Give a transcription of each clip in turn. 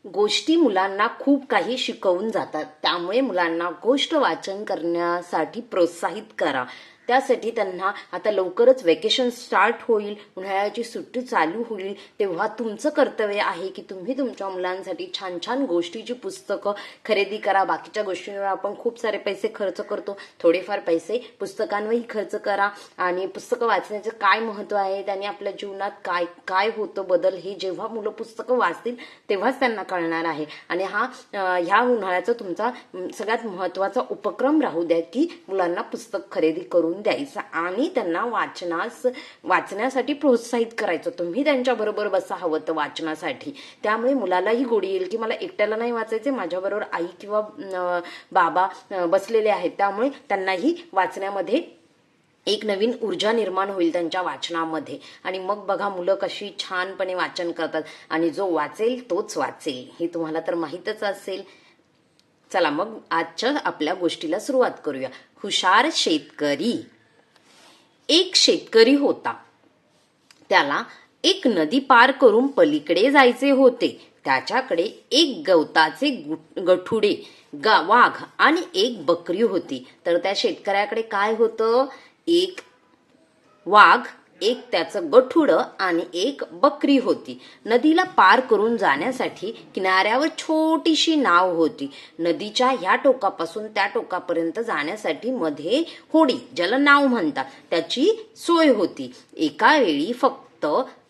गोष्टी मुलांना खूप काही शिकवून जातात. त्यामुळे मुलांना गोष्ट वाचन करण्यासाठी प्रोत्साहित करा. त्यासाठी त्यांना आता लवकरच वेकेशन स्टार्ट होईल, उन्हाळ्याची सुट्टी चालू होईल, तेव्हा तुमचं कर्तव्य आहे की तुम्ही तुमच्या मुलांसाठी छान छान गोष्टीची पुस्तकं खरेदी करा. बाकीच्या गोष्टींवर आपण खूप सारे पैसे खर्च करतो, थोडेफार पैसे पुस्तकांवरही खर्च करा. आणि पुस्तकं वाचण्याचं काय महत्त्व आहे, त्याने आपल्या जीवनात काय काय होतं बदल, हे जेव्हा मुलं पुस्तकं वाचतील तेव्हाच त्यांना कळणार आहे. आणि ह्या उन्हाळ्याचा तुमचा सगळ्यात महत्त्वाचा उपक्रम राहू द्या की मुलांना पुस्तक खरेदी करून द्यायचं आणि त्यांना वाचण्यासाठी प्रोत्साहित करायचं. तुम्ही त्यांच्या बरोबर बसा हवं तर वाचनासाठी. त्यामुळे मुलालाही गोडी येईल की मला एकट्याला नाही वाचायचे, माझ्याबरोबर आई किंवा बाबा बसलेले आहेत. त्यामुळे त्यांनाही वाचण्यामध्ये एक नवीन ऊर्जा निर्माण होईल त्यांच्या वाचनामध्ये. आणि मग बघा मुलं कशी छानपणे वाचन करतात. आणि जो वाचेल तोच वाचेल, हे तुम्हाला तर माहीतच असेल. चला मग आजच्या आपल्या गोष्टीला सुरुवात करूया. हुशार शेतकरी. एक शेतकरी होता. त्याला एक नदी पार करून पलीकडे जायचे होते. त्याच्याकडे एक गवताचे गठुडे, वाघ आणि एक बकरी होती. तर त्या शेतकऱ्याकडे काय होतं? एक वाघ, एक त्याचं गठुडं आणि एक बकरी होती. नदीला पार करून जाण्यासाठी किनाऱ्यावर छोटीशी नाव होती. नदीच्या ह्या टोकापासून त्या टोकापर्यंत जाण्यासाठी मध्ये होडी, ज्याला नाव म्हणतात, त्याची सोय होती. एका वेळी फक्त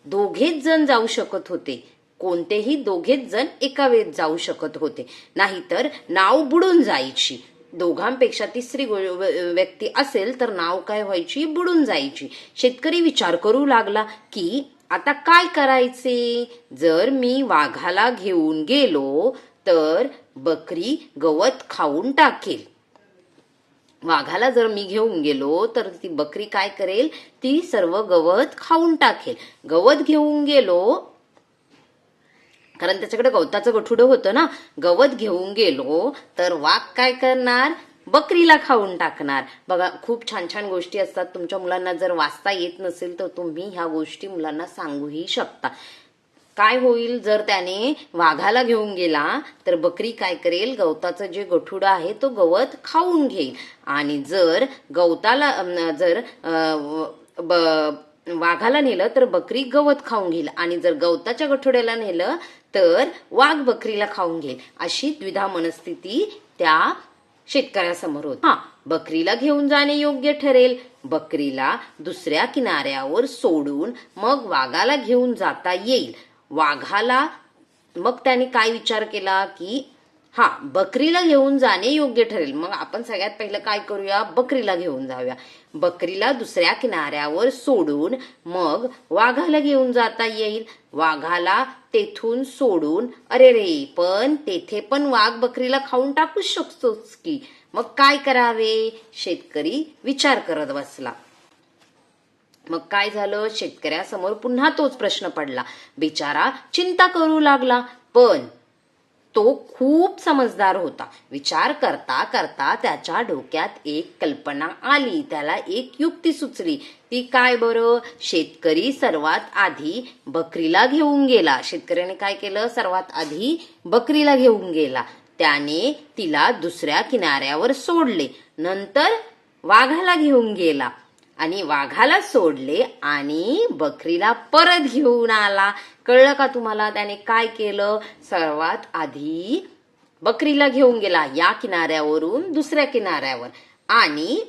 दोघेच जण जाऊ शकत होते. कोणतेही दोघेच जण एका वेळेत जाऊ शकत होते, नाहीतर नाव बुडून जायची. दोघांपेक्षा तिसरी व्यक्ती असेल तर नाव काय व्हायची? बुडून जायची. शेतकरी विचार करू लागला की आता काय करायचे? जर मी वाघाला घेऊन गेलो तर बकरी गवत खाऊन टाकेल. वाघाला जर मी घेऊन गेलो तर ती बकरी काय करेल? ती सर्व गवत खाऊन टाकेल. गवत घेऊन गेलो, कारण त्याच्याकडे गवताचं गठुडं होतं ना. गवत घेऊन गेलो तर वाघ काय करणार? बकरीला खाऊन टाकणार. बघा, खूप छान छान गोष्टी असतात. तुमच्या मुलांना जर वाचता येत नसेल तर तुम्ही ह्या गोष्टी मुलांना सांगूही शकता. काय होईल जर त्याने वाघाला घेऊन गेला तर बकरी काय करेल? गवताचं जे गठुडं आहे तो गवत खाऊन घेईल. आणि जर वाघाला नेलं तर बकरी गवत खाऊन घेईल. आणि जर गवताच्या गठुड्याला नेलं तर वाघ बकरीला खाऊन घेईल. अशी द्विधा मनस्थिती त्या शेतकऱ्यासमोर होती. बकरीला घेऊन जाणे योग्य ठरेल. बकरीला दुसऱ्या किनाऱ्यावर सोडून मग वाघाला घेऊन जाता येईल. मग त्याने काय विचार केला की बकरीला घेऊन जाणे योग्य ठरेल. मग आपण सगळ्यात पहिलं काय करूया? बकरीला घेऊन जाऊया. बकरीला दुसऱ्या किनाऱ्यावर सोडून मग वाघाला घेऊन जाता येईल. वाघाला तेथून सोडून, अरे रे, पण तेथे पण वाघ बकरीला खाऊन टाकू शकतोच की. मग काय करावे? शेतकरी विचार करत बसला. मग काय झालं? शेतकऱ्यासमोर पुन्हा तोच प्रश्न पडला. बिचारा चिंता करू लागला, पण तो खूप समजदार होता. विचार करता करता त्याच्या डोक्यात एक कल्पना आली. त्याला एक युक्ती सुचली. ती काय बरं? शेतकरी सर्वात आधी बकरीला घेऊन गेला. शेतकऱ्याने काय केलं? सर्वात आधी बकरीला घेऊन गेला. त्याने तिला दुसऱ्या किनाऱ्यावर सोडले. नंतर वाघाला घेऊन गेला आणि वाघाला सोडले आणि बकरीला परत घेऊन आला. कळलं का तुम्हाला? त्याने काय केलं? सर्वात आधी बकरीला घेऊन गेला या किनाऱ्यावरून दुसऱ्या किनाऱ्यावर आणि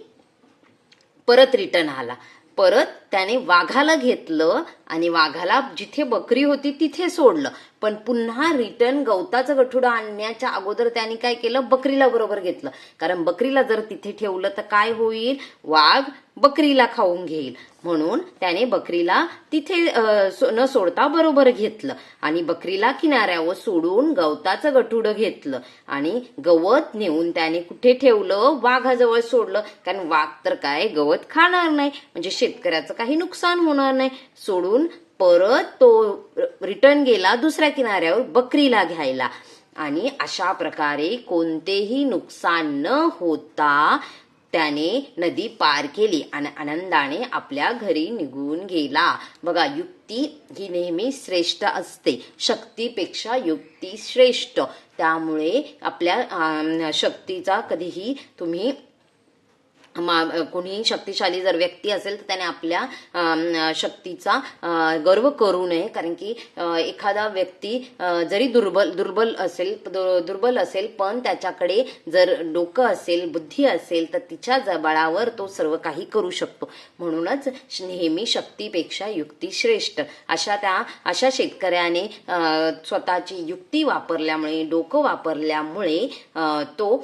परत रिटर्न आला. परत त्याने वाघाला घेतलं आणि वाघाला जिथे बकरी होती तिथे सोडलं. पण पुन्हा रिटर्न गवताचं गठुडं आणण्याच्या अगोदर त्याने काय केलं? बकरीला बरोबर घेतलं. कारण बकरीला जर तिथे ठेवलं तर काय होईल? वाघ बकरीला खाऊन घेईल. म्हणून त्याने बकरीला तिथे न सोडता बरोबर घेतलं आणि बकरीला किनाऱ्यावर सोडून गवताचं गठुडं घेतलं आणि गवत नेऊन त्याने कुठे ठेवलं? वाघाजवळ सोडलं. कारण वाघ तर काय गवत खाणार नाही, म्हणजे शेतकऱ्याचं काही नुकसान होणार नाही. सोडून परत तो रिटर्न गेला दुसऱ्या किनाऱ्यावर बकरीला घ्यायला. आणि अशा प्रकारे कोणतेही नुकसान न होता त्याने नदी पार केली आणि आनंदाने आपल्या घरी निघून गेला. बघा, युक्ती ही नेहमी श्रेष्ठ असते, शक्तीपेक्षा युक्ती श्रेष्ठ. त्यामुळे आपल्या शक्तीचा कधीही तुम्ही कोणीही शक्तिशाली जर व्यक्ती असेल तर त्याने आपल्या शक्तीचा गर्व करू नये. कारण की एखादा व्यक्ती जरी दुर्बल असेल पण त्याच्याकडे जर डोकं असेल, बुद्धी असेल तर तिच्या बळावर तो सर्व काही करू शकतो. म्हणूनच नेहमी शक्तीपेक्षा युक्ती श्रेष्ठ. अशा शेतकऱ्याने स्वतःची युक्ती वापरल्यामुळे, डोकं वापरल्यामुळे तो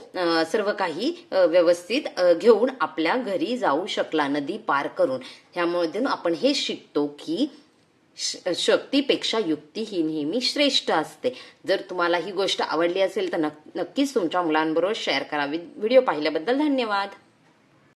सर्व काही व्यवस्थित घेऊन आपल्या घरी जाऊ शकला, नदी पार करून. त्यामुळे आपण हे शिकतो की शक्तीपेक्षा युक्ती ही नेहमी श्रेष्ठ असते. जर तुम्हाला ही गोष्ट आवडली असेल तर नक्कीच तुमच्या मुलांबरोबर शेअर करा. व्हिडिओ पाहिल्याबद्दल धन्यवाद.